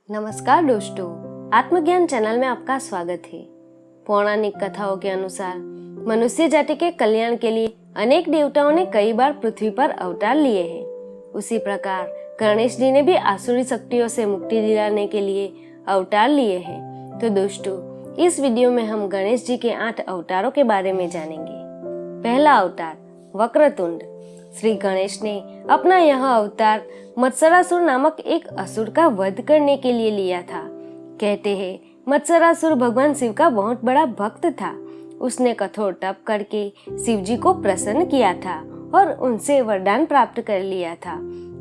नमस्कार दोस्तों, आत्मज्ञान चैनल में आपका स्वागत है। पौराणिक कथाओं के अनुसार मनुष्य जाति के कल्याण के लिए अनेक देवताओं ने कई बार पृथ्वी पर अवतार लिए हैं। उसी प्रकार गणेश जी ने भी आसुरी शक्तियों से मुक्ति दिलाने के लिए अवतार लिए हैं। तो दोस्तों, इस वीडियो में हम गणेश जी के 8 अवतारों के बारे में जानेंगे। पहला अवतार वक्रतुंड। श्री गणेश ने अपना यह अवतार मत्सरासुर नामक एक असुर का वध करने के लिए लिया था। कहते हैं मत्सरासुर भगवान शिव का बहुत बड़ा भक्त था। उसने कठोर तप करके शिव जी को प्रसन्न किया था और उनसे वरदान प्राप्त कर लिया था।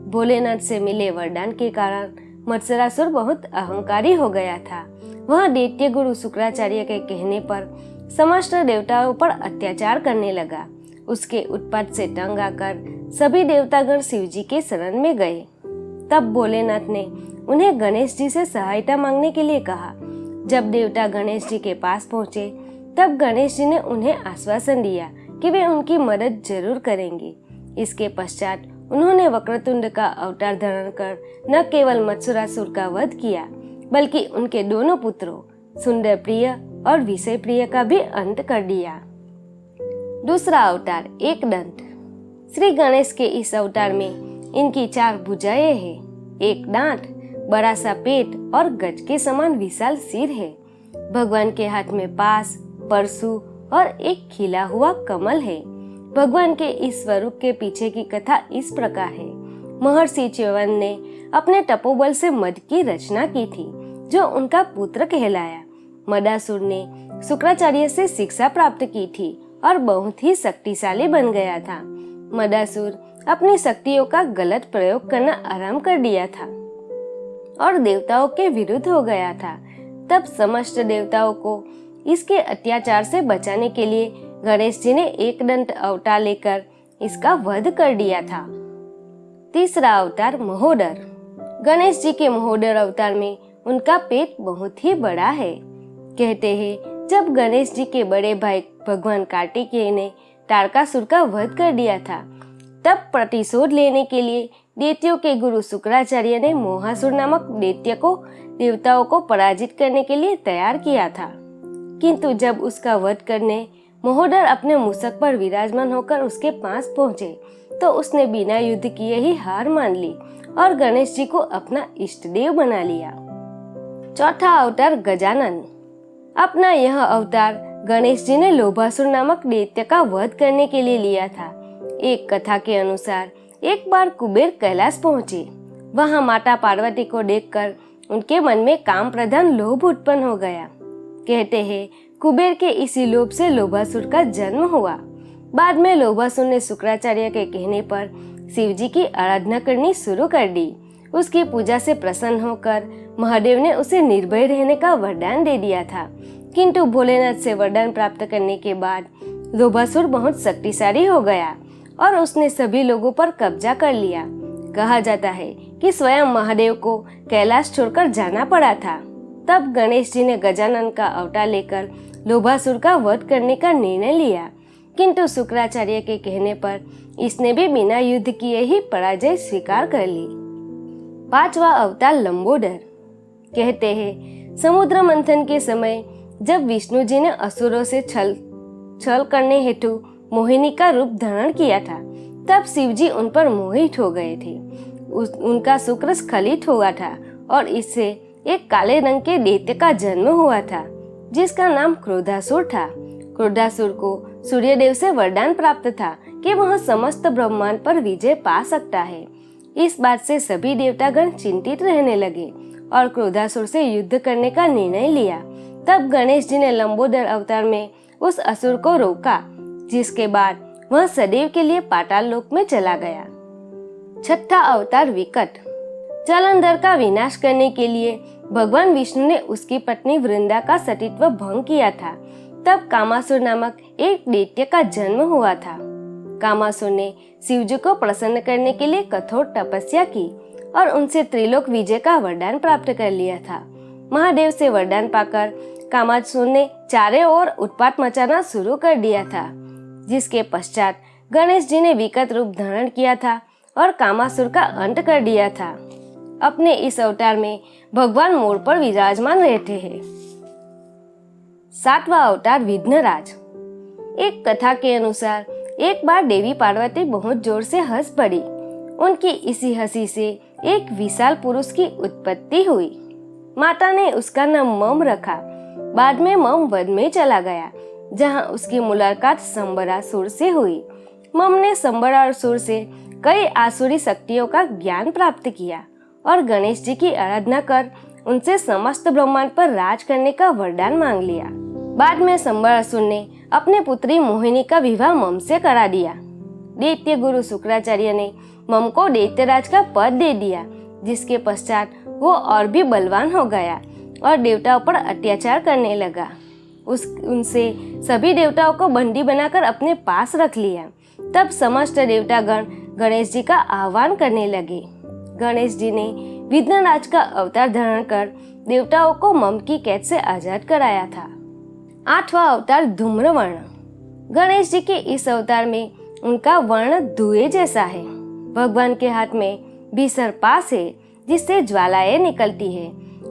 भोलेनाथ से मिले वरदान के कारण मत्सरासुर बहुत अहंकारी हो गया था। वह दैत्य गुरु शुक्राचार्य के कहने पर समस्त देवताओं पर अत्याचार करने लगा। उसके उत्पात से तंग आकर सभी देवतागण शिव जी के शरण में गए। तब भोलेनाथ ने उन्हें गणेश जी से सहायता मांगने के लिए कहा। जब देवता गणेश जी के पास पहुंचे तब गणेश जी ने उन्हें आश्वासन दिया कि वे उनकी मदद जरूर करेंगे। इसके पश्चात उन्होंने वक्रतुंड का अवतार धारण कर न केवल मत्सरासुर का वध किया बल्कि उनके दोनों पुत्रों सुंदर प्रिय और विषय प्रिय का भी अंत कर दिया। दूसरा अवतार एकदंत। श्री गणेश के इस अवतार में इनकी 4 भुजाएं हैं, एक दांत, बड़ा सा पेट और गज के समान विशाल सिर है। भगवान के हाथ में पास, परशु और एक खिला हुआ कमल है। भगवान के इस स्वरूप के पीछे की कथा इस प्रकार है। महर्षि च्यवन ने अपने तपोबल से मद की रचना की थी जो उनका पुत्र कहलाया। मदासुर ने शुक्राचार्य से शिक्षा प्राप्त की थी और बहुत ही शक्तिशाली बन गया था। मदासुर अपनी शक्तियों का गलत प्रयोग करना आरंभ कर दिया था और देवताओं के विरुद्ध हो गया था। तब समस्त देवताओं को इसके अत्याचार से बचाने के लिए गणेश जी ने एकदंत अवतार लेकर इसका वध कर दिया था। तीसरा अवतार महोदर। गणेश जी के महोदर अवतार में उनका पेट बहुत ही बड़ा है। कहते हैं जब गणेश जी के बड़े भाई भगवान कार्तिकेय ने तारकासुर का वध कर दिया था तब प्रतिशोध लेने के लिए दैत्यों के गुरु शुक्राचार्य ने मोहासुर नामक दैत्य को देवताओं को पराजित करने के लिए तैयार किया था। किंतु जब उसका वध करने महोदर अपने मूषक पर विराजमान होकर उसके पास पहुंचे तो उसने बिना युद्ध किए ही हार मान ली और गणेश जी को अपना इष्ट देव बना लिया। चौथा अवतार गजानन। अपना यह अवतार गणेश जी ने लोभासुर नामक दैत्य का वध करने के लिए लिया था। एक कथा के अनुसार एक बार कुबेर कैलाश पहुंचे। वहां माता पार्वती को देखकर उनके मन में काम प्रधान लोभ उत्पन्न हो गया। कहते हैं कुबेर के इसी लोभ से लोभासुर का जन्म हुआ। बाद में लोभासुर ने शुक्राचार्य के कहने पर शिव जी की आराधना करनी शुरू कर दी। उसकी पूजा से प्रसन्न होकर महादेव ने उसे निर्भय रहने का वरदान दे दिया था। किंतु भोलेनाथ से वरदान प्राप्त करने के बाद लोभासुर बहुत शक्तिशाली हो गया और उसने सभी लोगों पर कब्जा कर लिया। कहा जाता है कि स्वयं महादेव को कैलाश छोड़कर जाना पड़ा था। तब गणेश जी ने गजानन का अवतार लेकर लोभासुर का वध करने का निर्णय लिया। किंतु शुक्राचार्य के कहने पर इसने भी बिना युद्ध किए ही पराजय स्वीकार कर ली। पांचवा अवतार लंबोदर। कहते हैं समुद्र मंथन के समय जब विष्णु जी ने असुरों से छल करने हेतु मोहिनी का रूप धारण किया था तब शिव जी उन पर मोहित हो गए थे। उनका शुक्र स्खलित हुआ था और इससे एक काले रंग के दैत्य का जन्म हुआ था जिसका नाम क्रोधासुर था। क्रोधासुर को सूर्यदेव से वरदान प्राप्त था कि वह समस्त ब्रह्मांड पर विजय पा सकता है। इस बात से सभी देवतागण चिंतित रहने लगे और क्रोधासुर से युद्ध करने का निर्णय लिया। तब गणेश जी ने लंबोदर अवतार में उस असुर को रोका, जिसके बाद वह सदैव के लिए पाताल लोक में चला गया। छठा अवतार विकट। जालंधर का विनाश करने के लिए भगवान विष्णु ने उसकी पत्नी वृंदा का सतीत्व भंग किया था। तब कामासुर नामक एक दैत्य का जन्म हुआ था। कामासुर ने शिव जी को प्रसन्न करने के लिए कठोर तपस्या की और उनसे त्रिलोक विजय का वरदान प्राप्त कर लिया था। महादेव से वरदान पाकर कामासुर ने चारों ओर उत्पात मचाना शुरू कर दिया था, जिसके पश्चात गणेश जी ने विकट रूप धारण किया था और कामासुर का अंत कर दिया था। अपने इस अवतार में भगवान मोर पर विराजमान रहते हैं। 7वां अवतार विघ्नराज। एक कथा के अनुसार एक बार देवी पार्वती बहुत जोर से हंस पड़ी। उनकी इसी हंसी से एक विशाल पुरुष की उत्पत्ति हुई। माता ने उसका नाम मम रखा। बाद में मम वन में चला गया, जहां उसकी मुलाकात संबरासुर से हुई। मम ने संबरासुर से कई आसुरी शक्तियों का ज्ञान प्राप्त किया और गणेश जी की आराधना कर उनसे समस्त ब्रह्मांड पर राज करने का वरदान मांग लिया। बाद में संबरासुर ने अपनी पुत्री मोहिनी का विवाह मम से करा दिया। दैत्य गुरु शुक्राचार्य ने मम को दैत्यराज का पद दे दिया, जिसके पश्चात वो और भी बलवान हो गया और देवताओं पर अत्याचार करने लगा। उनसे सभी देवताओं को बंदी बनाकर अपने पास रख लिया। तब समस्त देवतागण गणेश जी का आह्वान करने लगे। गणेश जी ने विघ्नराज का अवतार धारण कर देवताओं को मम की कैद से आजाद कराया था। 8वां अवतार धूम्रवर्ण। गणेश जी के इस अवतार में उनका वर्ण धुएं जैसा है। भगवान के हाथ में भी सर्पास है, जिससे ज्वालाएं निकलती है।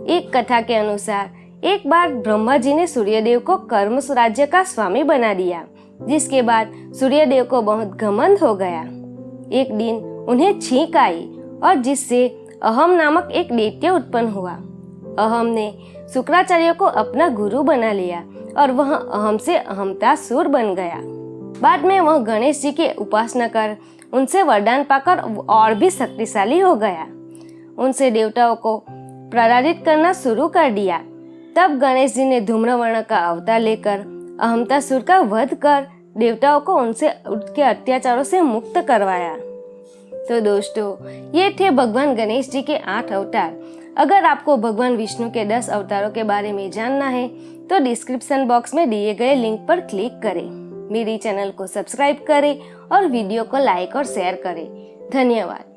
एक कथा के अनुसार एक बार ब्रह्मा जी ने सूर्यदेव को कर्म राज्य का स्वामी बना दिया, जिसके बाद सूर्यदेव को बहुत घमंड हो गया। एक दिन उन्हें छींक आई और जिससे अहम नामक एक दैत्य उत्पन्न हुआ। अहम ने शुक्राचार्य को अपना गुरु बना लिया और वह अहम से अहमतासुर बन गया। बाद में वह गणेश जी की उपासना कर उनसे वरदान पाकर और भी शक्तिशाली हो गया। उनसे देवताओं को प्रताड़ित करना शुरू कर दिया। तब गणेश जी ने धूम्रवर्ण का अवतार लेकर अहमतासुर का वध कर देवताओं को उनके अत्याचारों से मुक्त करवाया। तो दोस्तों, ये थे भगवान गणेश जी के 8 अवतार। अगर आपको भगवान विष्णु के 10 अवतारों के बारे में जानना है तो डिस्क्रिप्शन बॉक्स में दिए गए लिंक पर क्लिक करें। मेरी चैनल को सब्सक्राइब करें और वीडियो को लाइक और शेयर करें। धन्यवाद।